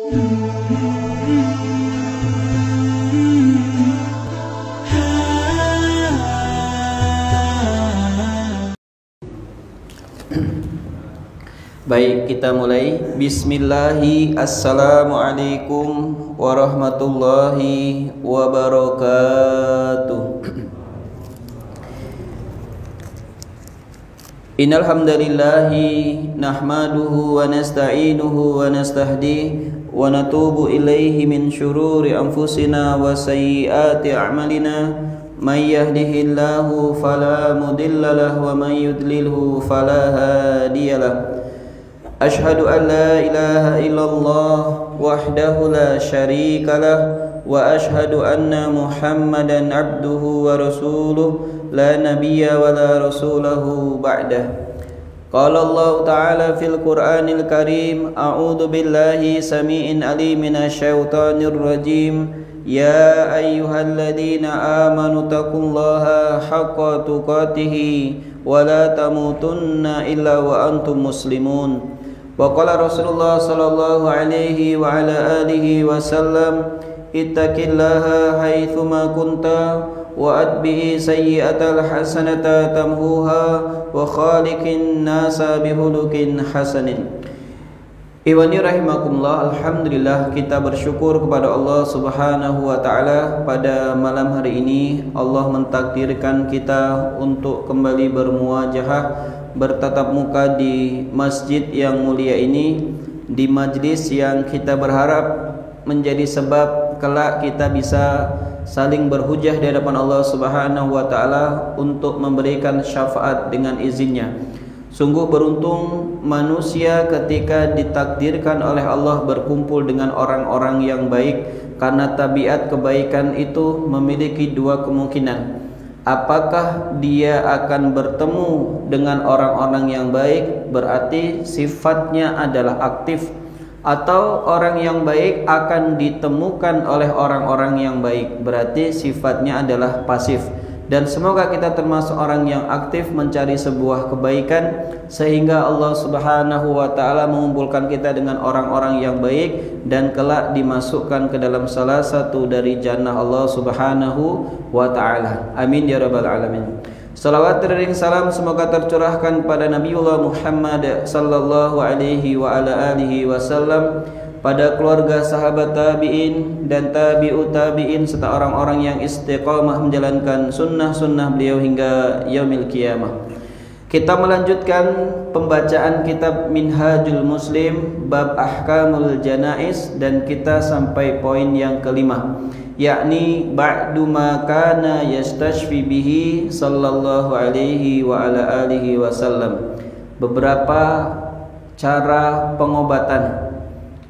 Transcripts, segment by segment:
Baik, kita mulai. Bismillahi, assalamualaikum warahmatullahi wabarakatuh. Innal hamdalillahi nahmaduhu wa nasta'inuhu wa nastahdihi wa natubu ilaihi min syururi anfusina wa sayyiati a'malina. May yahdihillahu fala mudilla lahu wa may yudlilhu fala hadiyalah. Ashhadu an la ilaha illallah wahdahu la syarika lah wa ashhadu anna Muhammadan abduhu wa rasuluh la nabiyya wa la rasulahu ba'dah. Qala Allah ta'ala fil Qur'anil Karim, a'udzu billahi samii'in alim minasy syaithanir rajim. Ya ayyuhalladzina amanu taqullaha haqqa tuqatih wa la tamutunna illa wa antum muslimun. Wa qala Rasulullah sallallahu alaihi wa ala alihi wasallam, ittaqillaha haitsuma kunta wa atbi'i sayyi'atal hasanata tamhuha wa khaliqin nasa bihulukin hasanin. Iwani rahimakumullah, alhamdulillah kita bersyukur kepada Allah Subhanahu wa taala. Pada malam hari ini Allah mentakdirkan kita untuk kembali bermuajahah, bertatap muka di masjid yang mulia ini, di majlis yang kita berharap menjadi sebab kelak kita bisa saling berhujah di hadapan Allah Subhanahu wa taala untuk memberikan syafaat dengan izinnya. Sungguh beruntung manusia ketika ditakdirkan oleh Allah berkumpul dengan orang-orang yang baik, karena tabiat kebaikan itu memiliki dua kemungkinan. Apakah dia akan bertemu dengan orang-orang yang baik, berarti sifatnya adalah aktif, atau orang yang baik akan ditemukan oleh orang-orang yang baik, berarti sifatnya adalah pasif. Dan semoga kita termasuk orang yang aktif mencari sebuah kebaikan, sehingga Allah Subhanahu wa taala mengumpulkan kita dengan orang-orang yang baik dan kelak dimasukkan ke dalam salah satu dari jannah Allah Subhanahu wa taala. Amin ya rabbal alamin. Salawat dan salam semoga tercurahkan pada Nabiullah Muhammad sallallahu alaihi wa ala alihi wasallam, pada keluarga, sahabat tabi'in dan tabi'ut tabi'in, serta orang-orang yang istiqamah menjalankan sunnah-sunnah beliau hingga yaumil qiyamah. Kita melanjutkan pembacaan kitab Minhajul Muslim bab Ahkamul Janaiz, dan kita sampai poin yang kelima, yakni ba'du ma kana yastashfi bihi sallallahu alaihi wa ala alihi wasallam. Beberapa cara pengobatan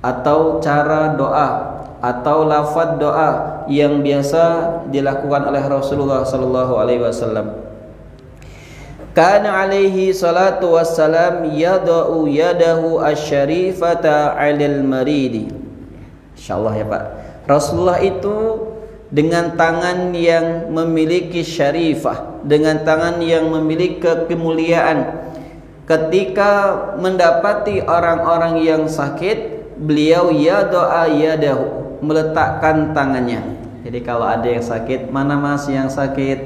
atau cara doa atau lafaz doa yang biasa dilakukan oleh Rasulullah sallallahu alaihi wasallam. Kana alaihi salatu wassalam yada'u yadahu asy-syarifata 'alal maridi. Insyaallah ya Pak. Rasulullah itu dengan tangan yang memiliki syarifah, dengan tangan yang memiliki kemuliaan, ketika mendapati orang-orang yang sakit, beliau yadahu, meletakkan tangannya. Jadi kalau ada yang sakit, mana mas yang sakit?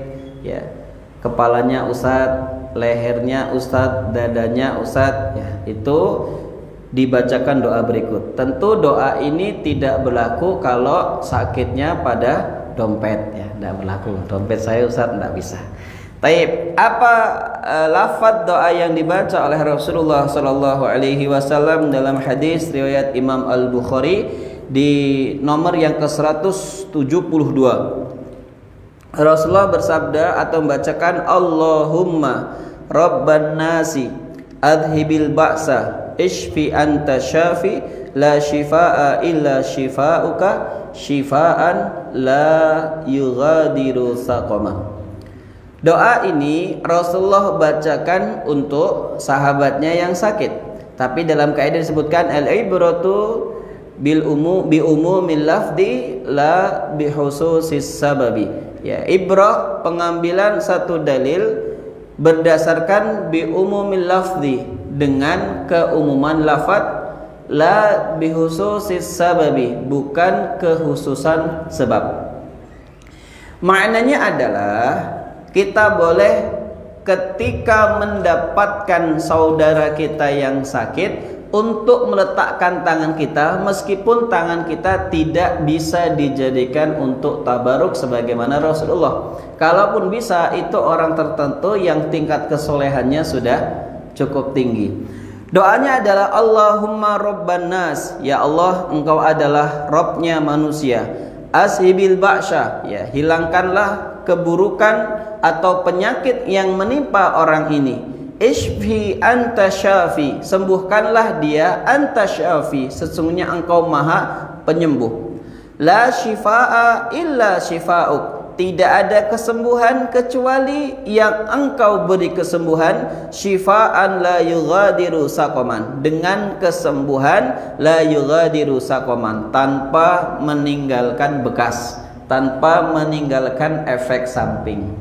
Ya, kepalanya Ustadz, lehernya Ustadz, dadanya Ustadz. Ya, itu dibacakan doa berikut. Tentu doa ini tidak berlaku kalau sakitnya pada dompet. Ya, tidak berlaku. Dompet saya Ustadz tidak bisa. Taib, apa lafaz doa yang dibaca oleh Rasulullah sallallahu alaihi wasallam dalam hadis riwayat Imam Al-Bukhari di nomor yang ke-172. Rasulullah bersabda atau membacakan, Allahumma rabban nasi adhibil ba'sa ishfi anta syafi la shifaa illa shifauka shifaan la yughadiru saqama. Doa ini Rasulullah bacakan untuk sahabatnya yang sakit. Tapi dalam kaidah disebutkan al-ibratu bi umumil lafzi la bi khususis sababi. Ya, ibrah pengambilan satu dalil berdasarkan bi umumil lafzi, dengan keumuman lafaz la bihususis sababi, bukan kekhususan sebab. Maknanya adalah kita boleh ketika mendapatkan saudara kita yang sakit untuk meletakkan tangan kita, meskipun tangan kita tidak bisa dijadikan untuk tabaruk sebagaimana Rasulullah. Kalaupun bisa, itu orang tertentu yang tingkat kesolehannya sudah cukup tinggi. Doanya adalah Allahumma Rabban nas, ya Allah, engkau adalah Rabbnya manusia. Ashibil ba'sya, ya, hilangkanlah keburukan atau penyakit yang menimpa orang ini. Ishfi anta syafi, sembuhkanlah dia, anta syafi, sesungguhnya engkau maha penyembuh. La shifaa illa shifa'uk, tidak ada kesembuhan kecuali yang engkau beri kesembuhan. Shifaan la yughadiru saqaman, dengan kesembuhan la yughadiru saqaman, tanpa meninggalkan bekas, tanpa meninggalkan efek samping.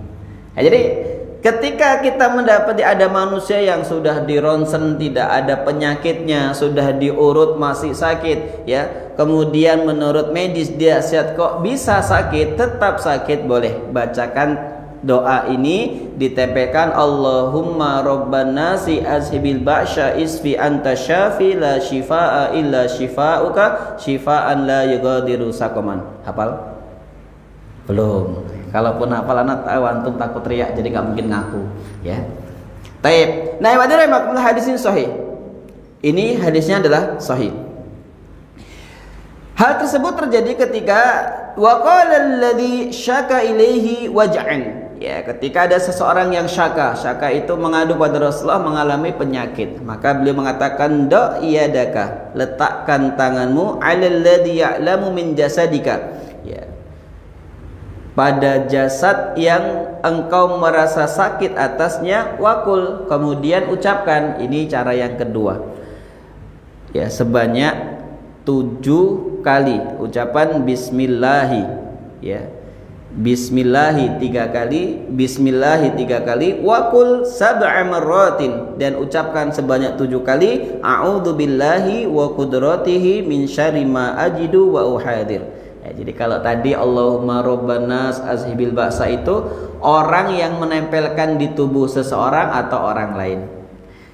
Nah, jadi ketika kita mendapati ada manusia yang sudah dironsen, tidak ada penyakitnya, sudah diurut masih sakit, ya, kemudian menurut medis dia sehat, kok bisa sakit, tetap sakit, boleh bacakan doa ini, ditempelkan Allahumma Rabban nasi azhibil ba'sya isfi anta syafi la shifaa illa shifauka shifaan la yughadiru saqaman. Hafal? Belum. Kalaupun hafal anak tahu, antum takut riak jadi nggak mungkin ngaku, ya. Taib. Nah, hadis ini sahih. Ini hadisnya adalah sahih. Hal tersebut terjadi ketika waqala alladhi syaka ilaihi waj'an. Ya, ketika ada seseorang yang syaka itu mengadu pada Rasulullah mengalami penyakit, maka beliau mengatakan do iyadaka, letakkan tanganmu alal ladzi ya'lamu min jasadika, ya, pada jasad yang engkau merasa sakit atasnya, wakul, kemudian ucapkan, ini cara yang kedua, ya, sebanyak 7 kali ucapan bismillahi, ya, bismillahi 3 kali, bismillahi 3 kali, wakul sab'a marratin, dan ucapkan sebanyak 7 kali a'udzu billahi wa qudratihi min syarri ma ajidu wa uhadir. Ya, jadi kalau tadi Allahumma Rabban nas azhibil ba'sa itu orang yang menempelkan di tubuh seseorang atau orang lain.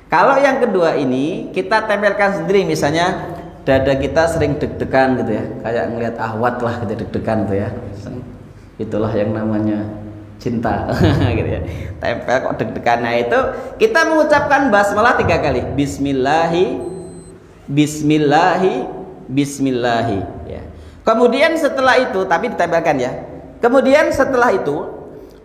Kalau yang kedua ini kita tempelkan sendiri, misalnya dada kita sering deg-degan gitu ya, kayak ngelihat ahwat lah gitu, deg-degan gitu ya. Itulah yang namanya cinta gitu ya. Tempel kok deg-degan. Nah, itu kita mengucapkan basmalah 3 kali. Bismillahi, bismillahi, bismillahi, ya. Kemudian setelah itu, tapi ditempelkan ya. Kemudian setelah itu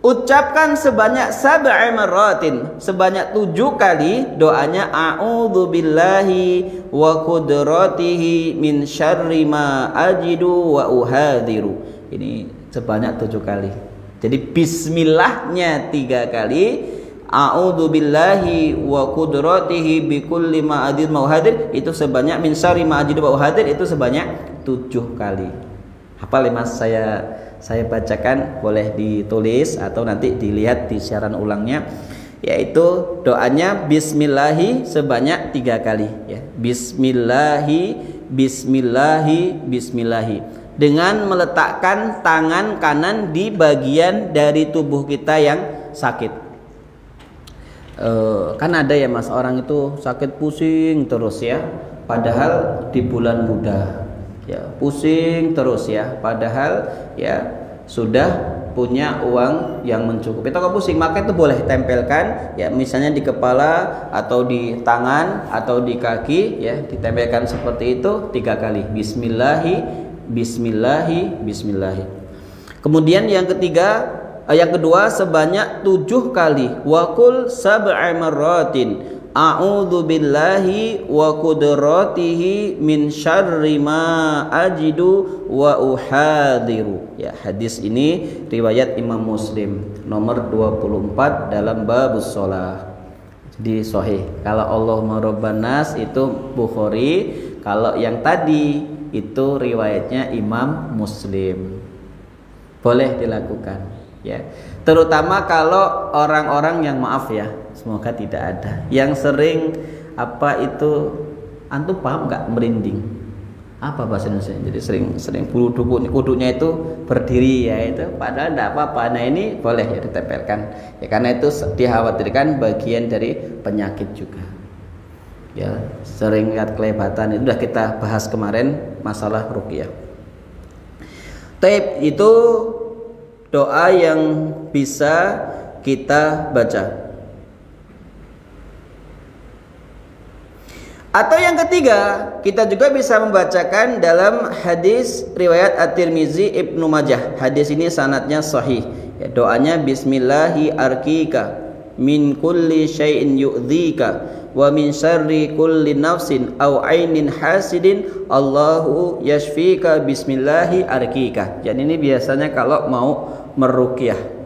ucapkan sebanyak sab'a marratin, sebanyak 7 kali doanya a'udzu billahi wa qudratihi min syarri ma ajidu wa uhadiru. Ini sebanyak 7 kali. Jadi bismillahnya 3 kali, a'udzu billahi wa qudratihi bi kulli ma ajidu wa uhadir itu sebanyak, min syarri ma ajidu wa uhadir itu sebanyak 7 kali. Hafal ya Mas, saya bacakan, boleh ditulis atau nanti dilihat di siaran ulangnya, yaitu doanya bismillahi sebanyak 3 kali, ya. Bismillahi, bismillahi, bismillahi, dengan meletakkan tangan kanan di bagian dari tubuh kita yang sakit. Kan ada ya Mas, orang itu sakit pusing terus ya, padahal di bulan muda, ya, pusing terus ya, padahal ya sudah punya uang yang mencukupi, itu kok pusing, maka itu boleh tempelkan, ya, misalnya di kepala atau di tangan atau di kaki, ya, ditempelkan seperti itu 3 kali. Bismillahi, bismillahi, bismillahi. Kemudian yang kedua sebanyak 7 kali. Waqul sab'a marratin a'udzu billahi wa qudratihi min syarri ma ajidu wa uhadiru. Ya, hadis ini riwayat Imam Muslim nomor 24 dalam babus shalah. Jadi sahih. Kalau Allahumma Rabban nas itu Bukhari, kalau yang tadi itu riwayatnya Imam Muslim. Boleh dilakukan, ya. Terutama kalau orang-orang yang, maaf ya, semoga tidak ada, yang sering Antum paham nggak merinding? Apa bahasa Indonesia? Jadi sering bulu kudunya itu berdiri ya itu, padahal tidak apa-apa. Nah ini boleh ya ditempelkan ya, karena itu dikhawatirkan bagian dari penyakit juga ya. Sering lihat kelebatan itu sudah kita bahas kemarin masalah ruqyah. Taib itu doa yang bisa kita baca. Atau yang ketiga, kita juga bisa membacakan dalam hadis riwayat At-Tirmizi, Ibnu Majah. Hadis ini sanadnya sahih. Ya, doanya Bismillahi arkika min kulli syai'in yu'dzika wa min syarri kulli nafsin aw ainin hasidin Allahu yashfika bismillahi arkika. Jadi ini biasanya kalau mau meruqyah.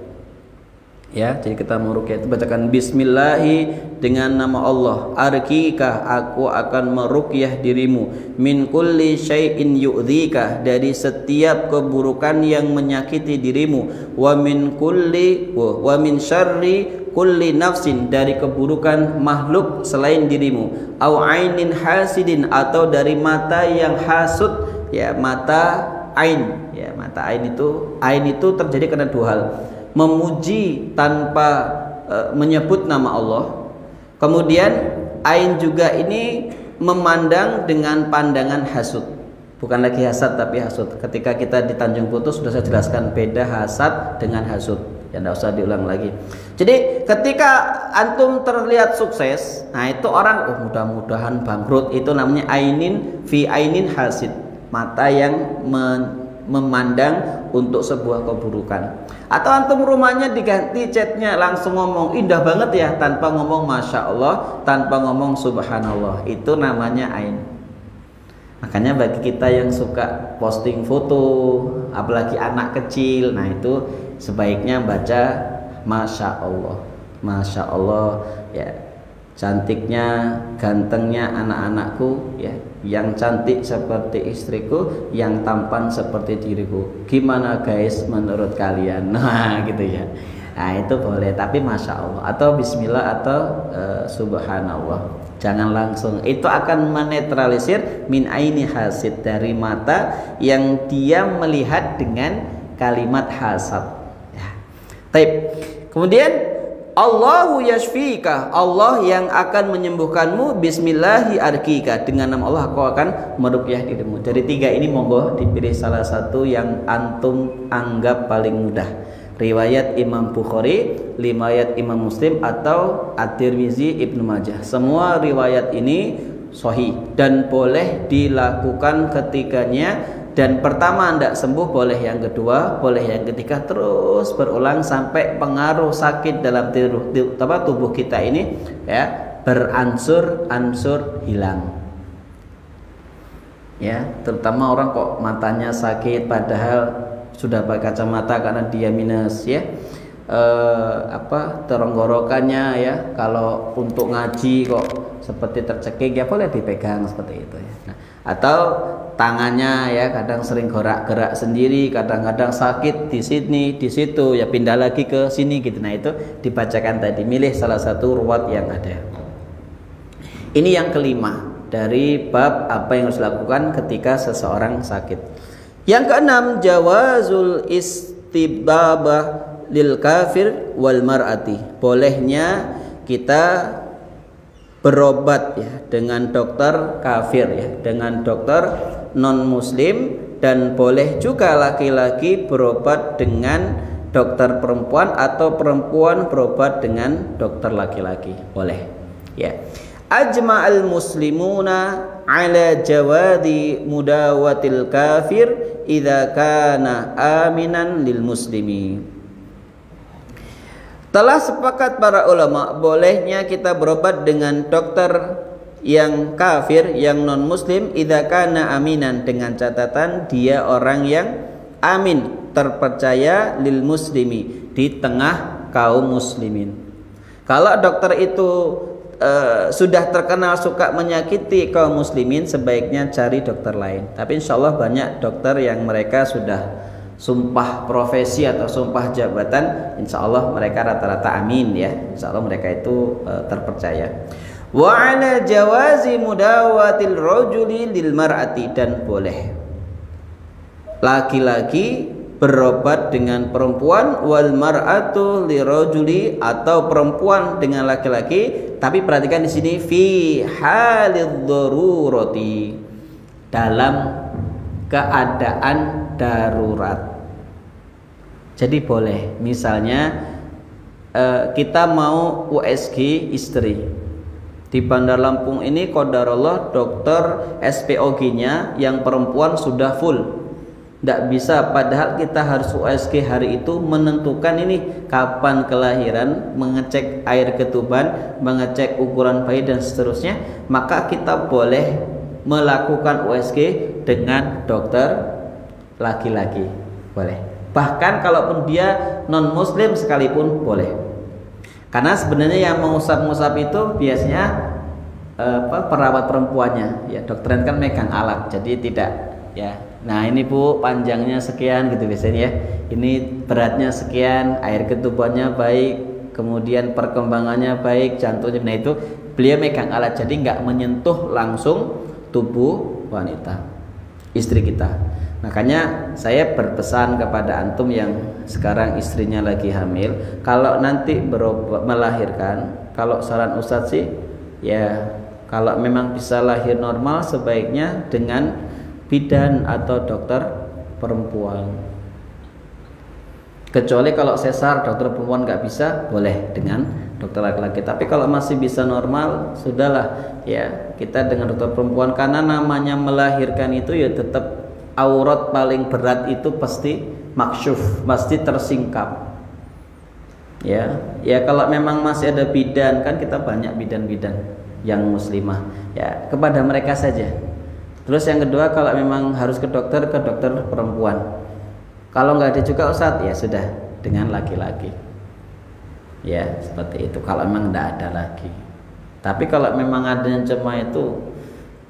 Ya, jadi kita meruqyah itu bacakan Bismillahi dengan nama Allah. Arkika, aku akan meruqyah dirimu. Min kulli syai'in yu'dzika, dari setiap keburukan yang menyakiti dirimu. Wa min syarri kulli nafsin, dari keburukan makhluk selain dirimu. Au ainin hasidin, atau dari mata yang hasud. Ya, mata ain. Ya, mata ain itu terjadi karena dua hal. Memuji tanpa menyebut nama Allah. Kemudian ain juga ini memandang dengan pandangan hasud. Bukan lagi hasad tapi hasud. Ketika kita di Tanjung Putus sudah saya jelaskan beda hasad dengan hasud. Ya tidak usah diulang lagi. Jadi ketika antum terlihat sukses, nah itu orang mudah-mudahan bangkrut, itu namanya ainin fi ainin hasid. Mata yang memandang untuk sebuah keburukan. Atau antum rumahnya diganti catnya, langsung ngomong indah banget ya, tanpa ngomong masya Allah, tanpa ngomong subhanallah, itu namanya ain. Makanya bagi kita yang suka posting foto, apalagi anak kecil, nah itu sebaiknya baca masya Allah ya. Cantiknya, gantengnya anak-anakku ya, yang cantik seperti istriku, yang tampan seperti diriku. Gimana guys menurut kalian? Nah gitu ya. Nah itu boleh, tapi masya Allah atau bismillah atau subhanallah. Jangan langsung, itu akan menetralisir min aini hasid, dari mata yang dia melihat dengan kalimat hasad ya. Taib. Kemudian Allahu yashfika, Allah yang akan menyembuhkanmu. Bismillahi arkika, dengan nama Allah aku akan meruqyah dirimu. Dari tiga ini monggo dipilih salah satu yang antum anggap paling mudah. Riwayat Imam Bukhari, riwayat Imam Muslim, atau At-Tirmizi, Ibnu Majah. Semua riwayat ini sahih dan boleh dilakukan ketiganya. Dan pertama tidak sembuh, boleh yang kedua, boleh yang ketiga, terus berulang sampai pengaruh sakit dalam tubuh kita ini ya beransur-ansur hilang. Ya, terutama orang kok matanya sakit padahal sudah pakai kacamata karena dia minus ya. Tenggorokannya ya, kalau untuk ngaji kok seperti tercekik ya boleh dipegang seperti itu ya. Nah, atau tangannya ya kadang sering gerak-gerak sendiri, kadang-kadang sakit di sini, di situ ya pindah lagi ke sini gitu. Nah itu dibacakan tadi, milih salah satu ruwat yang ada. Ini yang kelima dari bab apa yang harus dilakukan ketika seseorang sakit. Yang keenam, jawazul istibabah lil kafir wal mar'ati. Bolehnya kita berobat ya dengan dokter kafir ya, dengan dokter non muslim, dan boleh juga laki-laki berobat dengan dokter perempuan atau perempuan berobat dengan dokter laki-laki, boleh ya. Ajma'al muslimuna ala jawadi mudawatil kafir idza kana aminan lil muslimi. Telah sepakat para ulama bolehnya kita berobat dengan dokter yang kafir, yang non muslim, idza kana aminan, dengan catatan dia orang yang amin, terpercaya, lil muslimi, di tengah kaum muslimin. Kalau dokter itu sudah terkenal suka menyakiti kaum muslimin, sebaiknya cari dokter lain. Tapi insya Allah banyak dokter yang mereka sudah sumpah profesi atau sumpah jabatan, insya Allah mereka rata-rata amin ya, insya Allah mereka itu terpercaya. Wa ala jawazi mudawatil rajuli lil mar'ati, dan boleh laki-laki berobat dengan perempuan, wal mar'atu li rajuli, atau perempuan dengan laki-laki. Tapi perhatikan di sini fi halid darurati, dalam keadaan darurat. Jadi boleh, misalnya kita mau USG istri di Bandar Lampung ini, qadarullah dokter SPOG-nya yang perempuan sudah full, tidak bisa, padahal kita harus USG hari itu, menentukan ini kapan kelahiran, mengecek air ketuban, mengecek ukuran bayi dan seterusnya, maka kita boleh melakukan USG dengan dokter laki-laki, boleh. Bahkan kalaupun dia non muslim sekalipun boleh. Karena sebenarnya yang mengusap-ngusap itu biasanya perawat perempuannya, ya dokter kan megang alat, jadi tidak ya. Nah ini Bu panjangnya sekian gitu biasanya ya, ini beratnya sekian, air ketubannya baik, kemudian perkembangannya baik, jantungnya, nah itu beliau megang alat, jadi nggak menyentuh langsung tubuh wanita istri kita. Makanya saya berpesan kepada antum yang sekarang istrinya lagi hamil, kalau nanti melahirkan, kalau saran Ustadz sih ya, kalau memang bisa lahir normal sebaiknya dengan bidan atau dokter perempuan. Kecuali kalau sesar dokter perempuan nggak bisa, boleh dengan dokter laki-laki. Tapi kalau masih bisa normal, sudahlah ya, kita dengan dokter perempuan. Karena namanya melahirkan itu ya tetap aurat paling berat itu pasti maksyuf, pasti tersingkap. Ya kalau memang masih ada bidan, kan kita banyak bidan-bidan yang muslimah, ya kepada mereka saja. Terus yang kedua, kalau memang harus ke dokter perempuan. Kalau nggak ada juga Ustadz, ya sudah dengan laki-laki. Ya seperti itu. Kalau memang nggak ada lagi. Tapi kalau memang ada yang cuma itu,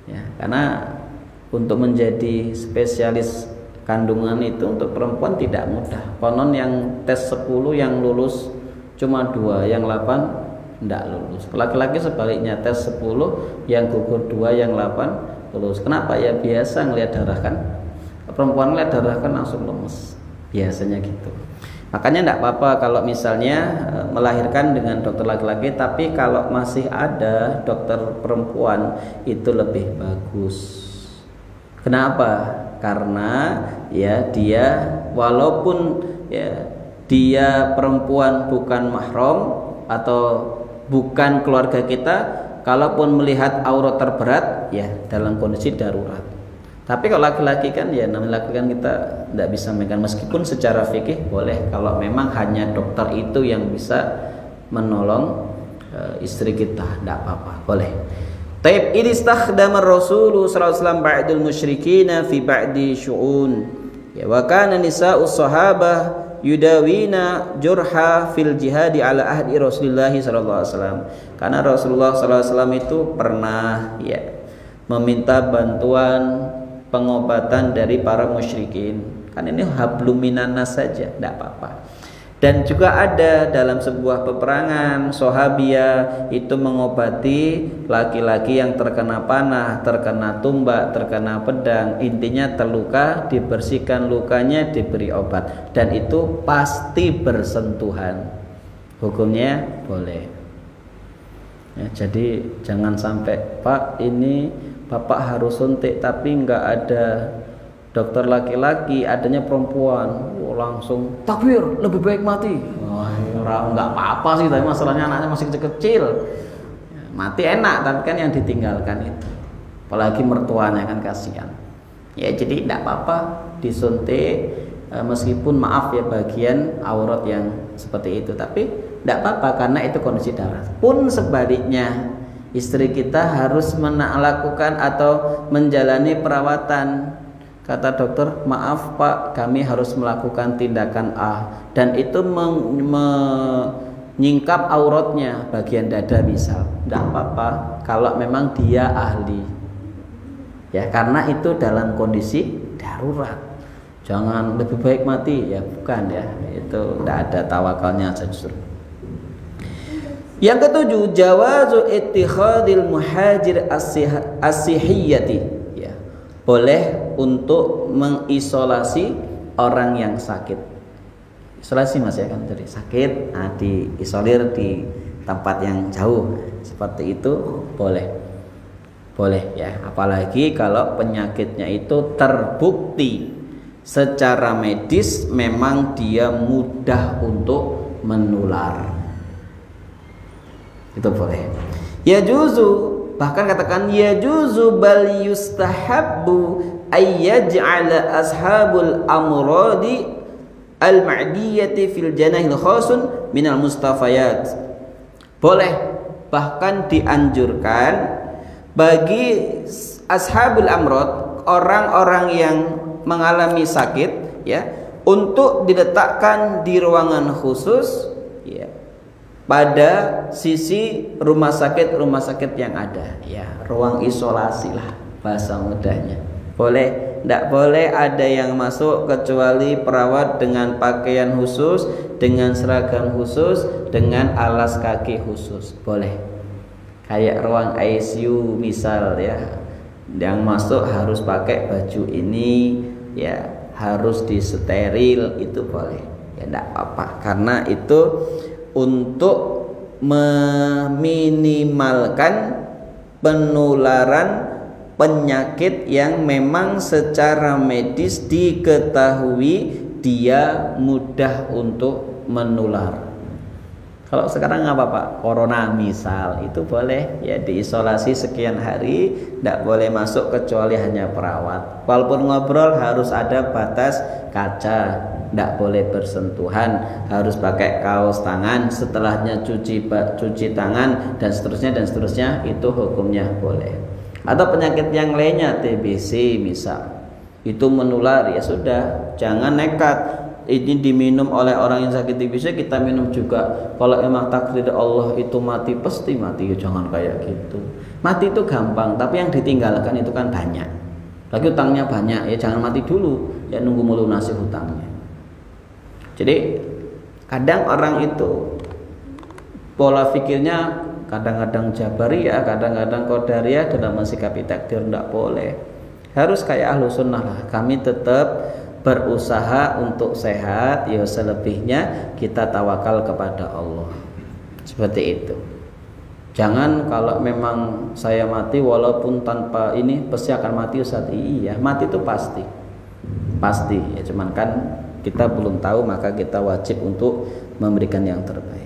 ya karena untuk menjadi spesialis kandungan itu untuk perempuan tidak mudah. Konon yang tes 10 yang lulus cuma 2, yang 8 tidak lulus. Laki-laki sebaliknya, tes 10 yang gugur 2, yang 8 lulus. Kenapa? Ya biasa ngelihat darah kan. Perempuan ngelihat darah kan langsung lemes. Biasanya gitu. Makanya tidak apa-apa kalau misalnya melahirkan dengan dokter laki-laki, tapi kalau masih ada dokter perempuan itu lebih bagus. Kenapa? Karena ya dia walaupun ya dia perempuan bukan mahram atau bukan keluarga kita, kalaupun melihat aurat terberat ya dalam kondisi darurat. Tapi kalau laki-laki kan ya namanya laki kan kita tidak bisa megang, meskipun secara fikih boleh kalau memang hanya dokter itu yang bisa menolong istri kita, tidak apa-apa, boleh. Taib ini istakhdama Rasulullah sallallahu alaihi wasallam ba'dul musyrikina fi ba'di syu'un. Ya wa kana nisa'us sahabah yudawina jurha fil jihadi ala ahdi Rasulullah sallallahu alaihi wasallam. Karena Rasulullah sallallahu alaihi wasallam itu pernah ya meminta bantuan pengobatan dari para musyrikin. Kan ini hablum minanas saja, tidak apa-apa. Dan juga ada dalam sebuah peperangan Sahabiyah itu mengobati laki-laki yang terkena panah, terkena tumbak, terkena pedang, intinya terluka, dibersihkan lukanya, diberi obat, dan itu pasti bersentuhan, hukumnya boleh ya. Jadi jangan sampai Pak ini Bapak harus suntik tapi nggak ada dokter laki-laki, adanya perempuan, langsung takbir, lebih baik mati. Wah, nggak apa-apa sih, tapi masalahnya anaknya masih kecil. Mati enak, tapi kan yang ditinggalkan itu, apalagi mertuanya kan kasihan. Ya jadi tidak apa-apa disuntik, meskipun maaf ya bagian aurat yang seperti itu, tapi tidak apa-apa karena itu kondisi darah. Pun sebaliknya, istri kita harus melakukan atau menjalani perawatan. Kata dokter, maaf Pak, kami harus melakukan tindakan A, dan itu menyingkap auratnya, bagian dada misal, tidak apa-apa kalau memang dia ahli ya, karena itu dalam kondisi darurat. Jangan lebih baik mati ya, bukan ya, itu tidak ada tawakalnya justru. Yang ketujuh, jawazu ittikhadil muhajir as-sihiyati, ya. Boleh untuk mengisolasi orang yang sakit. Isolasi Mas ya kan, jadi sakit, diisolir di tempat yang jauh. Seperti itu boleh. Boleh ya, apalagi kalau penyakitnya itu terbukti secara medis memang dia mudah untuk menular. Itu boleh. Ya juzu, bahkan katakan ya juzu bal yustahabbu ayyaj'ala ashabul amradi al-ma'diyati fil janahil khasun minal mustafayat. Boleh, bahkan dianjurkan bagi ashabul amrad, orang-orang yang mengalami sakit, ya, untuk diletakkan di ruangan khusus, ya, pada sisi rumah sakit yang ada, ya, ruang isolasi lah bahasa mudahnya. Boleh, tidak boleh ada yang masuk kecuali perawat dengan pakaian khusus, dengan seragam khusus, dengan alas kaki khusus. Boleh. Kayak ruang ICU misal, ya, yang masuk harus pakai baju ini, ya, harus disteril, itu boleh. Ya tidak apa-apa, karena itu untuk meminimalkan penularan penyakit yang memang secara medis diketahui dia mudah untuk menular. Kalau sekarang apa Pak? Corona misal, itu boleh ya diisolasi sekian hari, tidak boleh masuk kecuali hanya perawat. Walaupun ngobrol harus ada batas kaca, tidak boleh bersentuhan, harus pakai kaos tangan, setelahnya cuci tangan dan seterusnya, itu hukumnya boleh. Atau penyakit yang lainnya, TBC misal, itu menular, ya sudah, jangan nekat. Ini diminum oleh orang yang sakit TBC, kita minum juga. Kalau memang takdir Allah itu mati, pasti mati. Ya jangan kayak gitu. Mati itu gampang, tapi yang ditinggalkan itu kan banyak. Lagi hutangnya banyak, ya jangan mati dulu, ya nunggu melunasi hutangnya. Jadi kadang orang itu pola pikirnya kadang-kadang Jabariyah, kadang-kadang Qadariyah dalam mensikapi takdir. Tidak boleh. Harus kayak Ahlus Sunnah lah. Kami tetap berusaha untuk sehat, ya selebihnya kita tawakal kepada Allah. Seperti itu. Jangan kalau memang saya mati walaupun tanpa ini pasti akan mati Ustaz. Iya, mati itu pasti. Pasti, ya cuman kan kita belum tahu, maka kita wajib untuk memberikan yang terbaik.